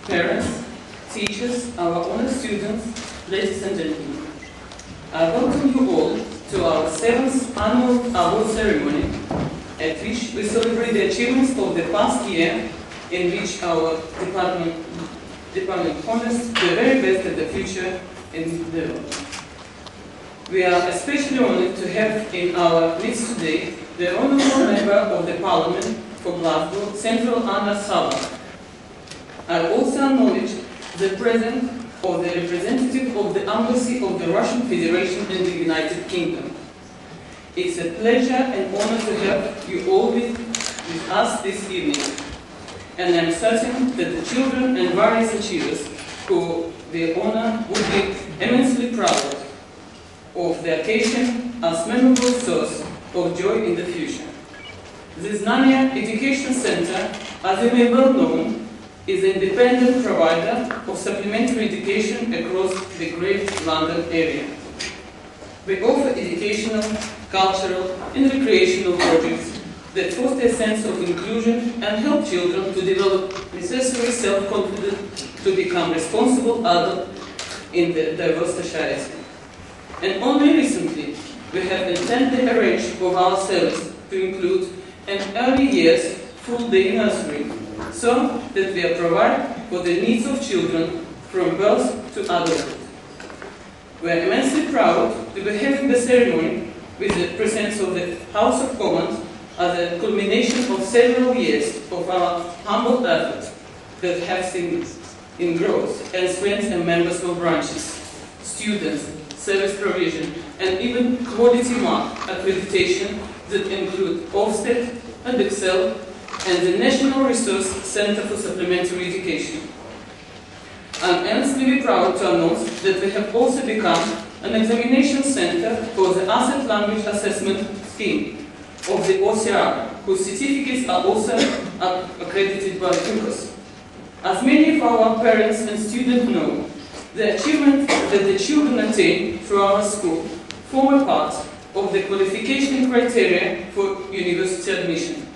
parents, teachers, our honored students, ladies and gentlemen. I welcome you all to our 7th annual award ceremony, at which we celebrate the achievements of the past year, in which our department honors the very best of the future in the world. We are especially honored to have in our midst today the Honourable Member of the Parliament for Glasgow, Central Anna Sala. I also acknowledge the presence of the representative of the Embassy of the Russian Federation in the United Kingdom. It's a pleasure and honor to have you all with us this evening. And I'm certain that the children and various achievers who we honor would be immensely proud of the occasion as memorable source of joy in the future. The Znaniye Education Center, as you may well know, is an independent provider of supplementary education across the Great London area. We offer educational, cultural and recreational projects that foster a sense of inclusion and help children to develop necessary self-confidence to become responsible adults in the diverse society. And only recently, we have intended a range of our service to include an early years full-day nursery, so that we are providing for the needs of children from birth to adulthood. We are immensely proud to be having the ceremony with the presence of the House of Commons as a culmination of several years of our humble efforts that have seen in growth and strength in members of branches, students, service provision, and even quality mark accreditation that include Ofsted and Excel and the National Resource Center for Supplementary Education. I'm earnestly proud to announce that we have also become an examination center for the Asset Language Assessment Scheme of the OCR, whose certificates are also accredited by UCAS. As many of our parents and students know, the achievements that the children attain through our school form a part of the qualification criteria for university admission.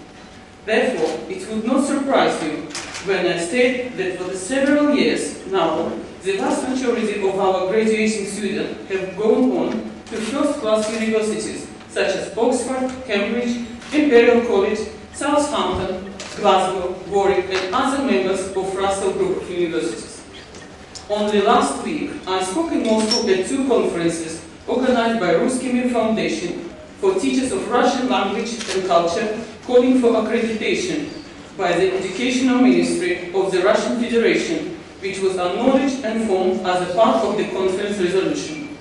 Therefore, it would not surprise you when I state that for the several years now, the vast majority of our graduating students have gone on to first-class universities such as Oxford, Cambridge, Imperial College, Southampton, Glasgow, Warwick, and other members of Russell Group of Universities. Only last week, I spoke in Moscow at 2 conferences organized by Ruski Mir Foundation for teachers of Russian language and culture, calling for accreditation by the Educational Ministry of the Russian Federation, which was acknowledged and formed as a part of the conference resolution.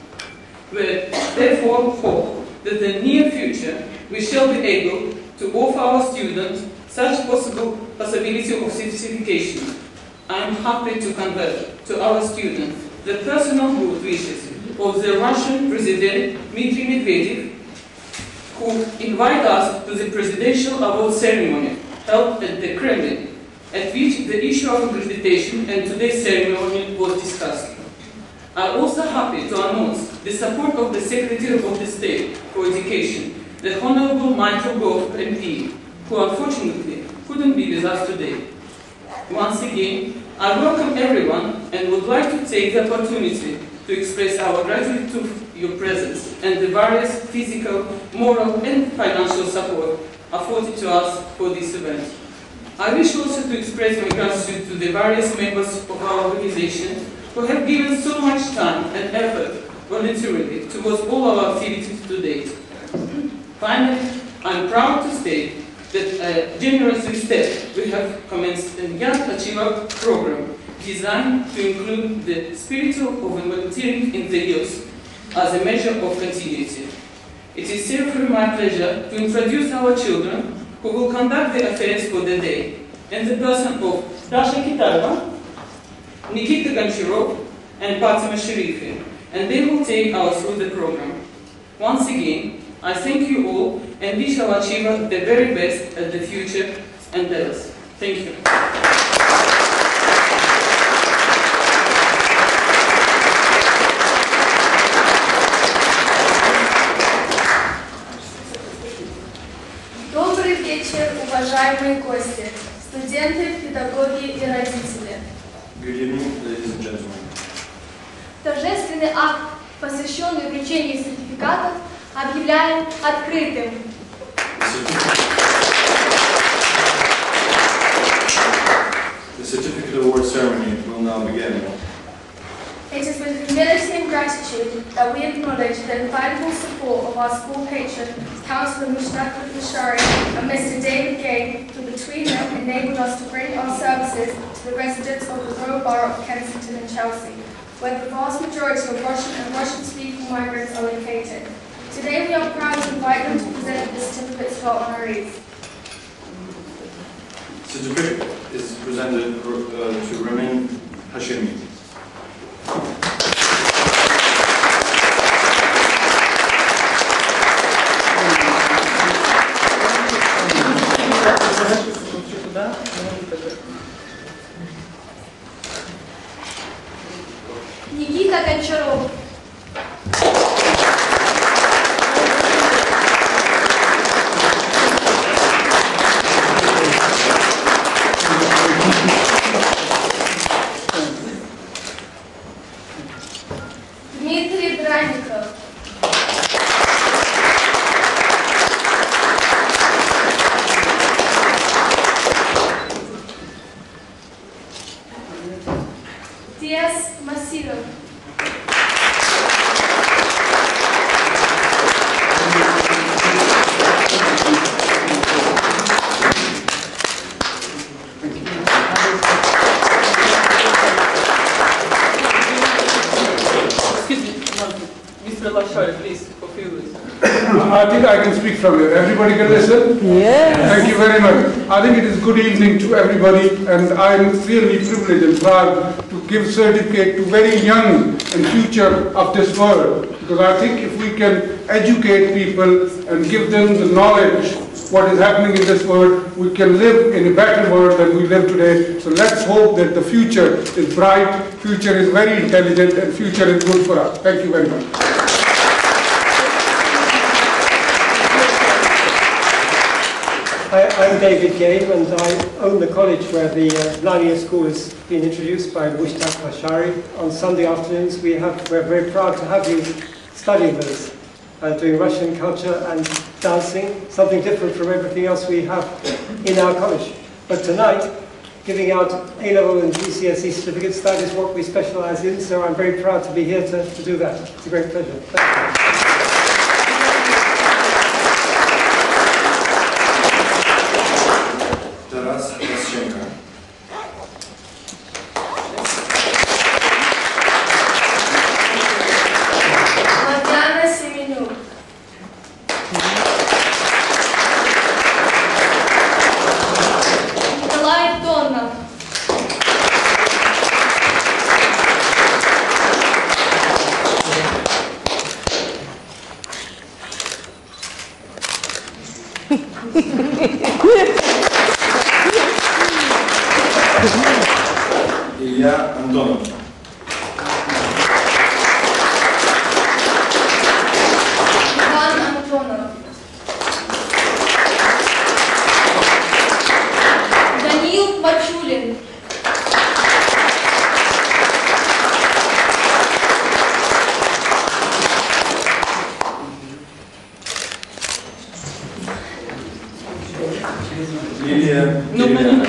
We therefore hope that in the near future we shall be able to offer our students such possibility of certification. I am happy to convey to our students the personal good wishes of the Russian President Dmitry Medvedev, who invite us to the Presidential Award ceremony held at the Kremlin, at which the issue of accreditation and today's ceremony was discussed. I am also happy to announce the support of the Secretary of the State for Education, the Honourable Michael Gove MP, who unfortunately couldn't be with us today. Once again, I welcome everyone and would like to take the opportunity to express our gratitude to your presence and the various physical, moral and financial support afforded to us for this event. I wish also to express my gratitude to the various members of our organization who have given so much time and effort voluntarily towards all our activities to date. Finally, I am proud to state that generously step we have commenced a Young Achiever program designed to include the spirit of volunteering in the youth as a measure of continuity. It is therefore my pleasure to introduce our children who will conduct the affairs for the day in the person of Dasha Kitarova, Nikita Goncharov, and Fatima Sharifi, and they will take us through the program. Once again, I thank you all and wish our achiever the very best at the future endeavors. Thank you. Добрый вечер, уважаемые гости, студенты, педагоги и родители. Посвященный вручению сертификатов объявляем открытым. The certificate award ceremony will now begin. It is with humility and gratitude that we acknowledge the invaluable support of our school patron, Councillor Mustafa Bashari and Mr. David Gay, who between them enabled us to bring our services to the residents of the Royal Borough of Kensington and Chelsea, where the vast majority of Russian and Russian-speaking migrants are located. Today we are proud to invite them to present the certificates to our honorees. Certificate is presented to Ramin Hashimi. Никита Гончаров. Дмитрий Бранников. Диас Масиров. Mr. Lashari, please, for a few words. I think I can speak from here. Everybody can listen? Yes. Thank you very much. I think it is good evening to everybody, and I am really privileged and proud to give certificate to very young and future of this world. Because I think if we can educate people and give them the knowledge what is happening in this world, we can live in a better world than we live today. So let's hope that the future is bright, future is very intelligent, and future is good for us. Thank you very much. I'm David Game, and I own the college where the Znaniye school has been introduced by Mustafa Bashari. On Sunday afternoons we're very proud to have you studying with us, doing Russian culture and dancing, something different from everything else we have in our college. But tonight, giving out A-level and GCSE certificates, that is what we specialise in, so I'm very proud to be here to do that. It's a great pleasure. Thank you. Ilya Antonov. Иван Антонов. Даниил Бачулин. Лилия Кириленко.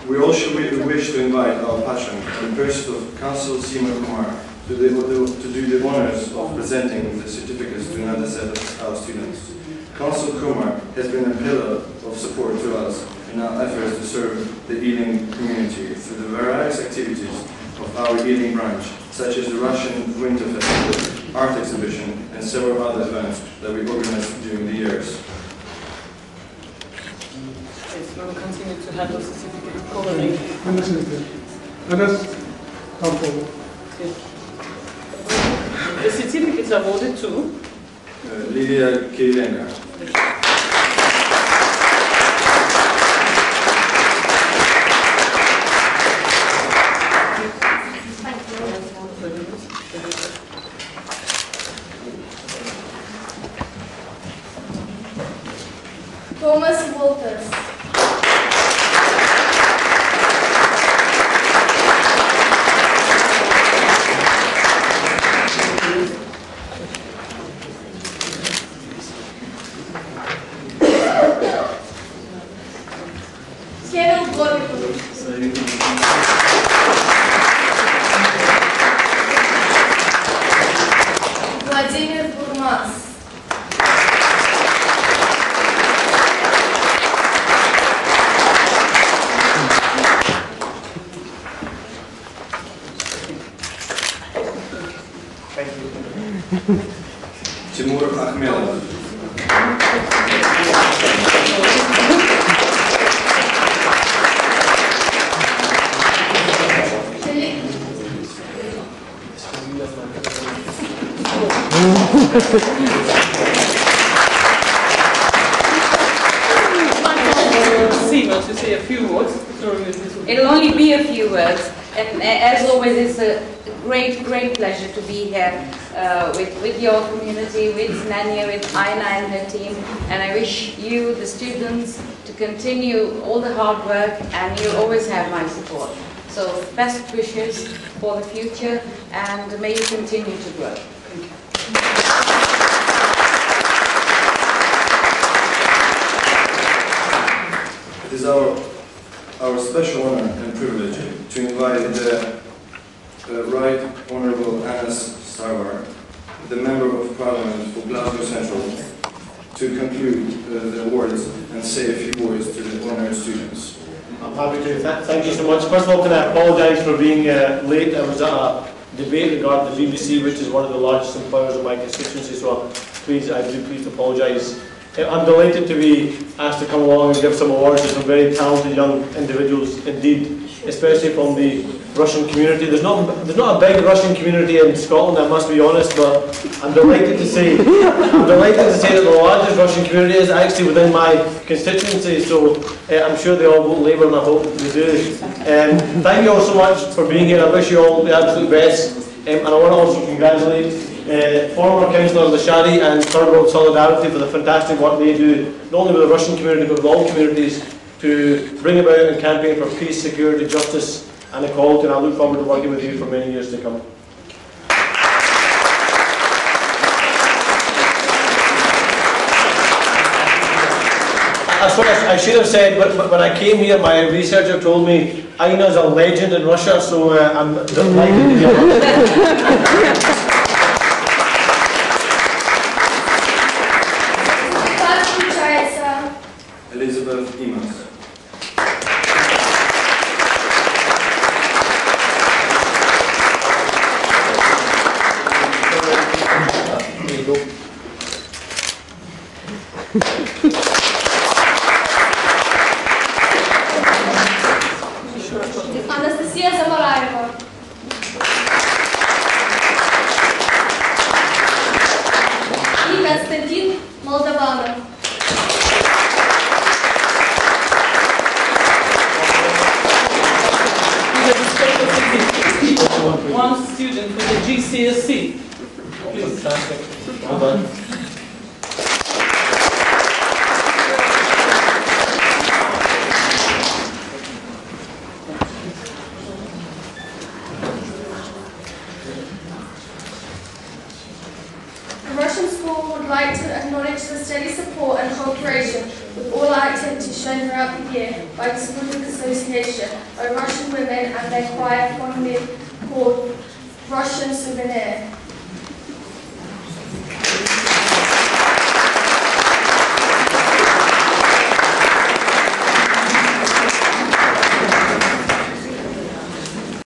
We also wish to invite our patron, in the person of Councillor Seema Kumar, to do the honours of presenting the certificates to another set of our students. Councillor Kumar has been a pillar of support to us in our efforts to serve the Ealing community through the various activities of our Ealing branch, such as the Russian Winter Festival, art exhibition, and several other events that we organized during the years. Yes, we will continue to have those certificate covering. Let's come forward. The certificates are awarded to Lilia Kirilenko. Thomas Walters. Kevin Glover. Vladimir Burmas. Timur Akhmedov. Seema to say a few words. It'll only be a few words, and as always, it's a great pleasure to be here with your community, with Znaniye, with Aina and her team, and I wish you, the students, to continue all the hard work, and you'll always have my support. So best wishes for the future, and may you continue to grow. Thank you. It is our special honor and privilege to invite the Right Honourable Anas Sarwar, the Member of Parliament for Glasgow Central, to conclude the awards and say a few words to the honoured students. I'm happy to. Thank you so much. First of all, can I apologise for being late? I was at a debate regarding the BBC, which is one of the largest employers in my constituency, so please, I do please apologise. I'm delighted to be asked to come along and give some awards to some very talented young individuals indeed, especially from the Russian community. There's not a big Russian community in Scotland, I must be honest, but I'm delighted to say that the largest Russian community is actually within my constituency, so I'm sure they all vote Labour, and I hope they do. Thank you all so much for being here. I wish you all the absolute best, and I want to also congratulate former Councillor Lashari and Third World Solidarity for the fantastic work they do, not only with the Russian community but with all communities, to bring about and campaign for peace, security, justice and equality, and I look forward to working with you for many years to come. I should have said, but when I came here, my researcher told me Aina's a legend in Russia, so I'm delighted to hear that. Elizabeth Imas. There you go. Anastasia Zamaraeva. И Константин Молдованов. One student for the GCSE. Please. Fantastic. Well done. The Russian school would like to acknowledge the steady support and cooperation with all our activities shown throughout the year by the Student Association, by Russian women and their choir called Russian Souvenir.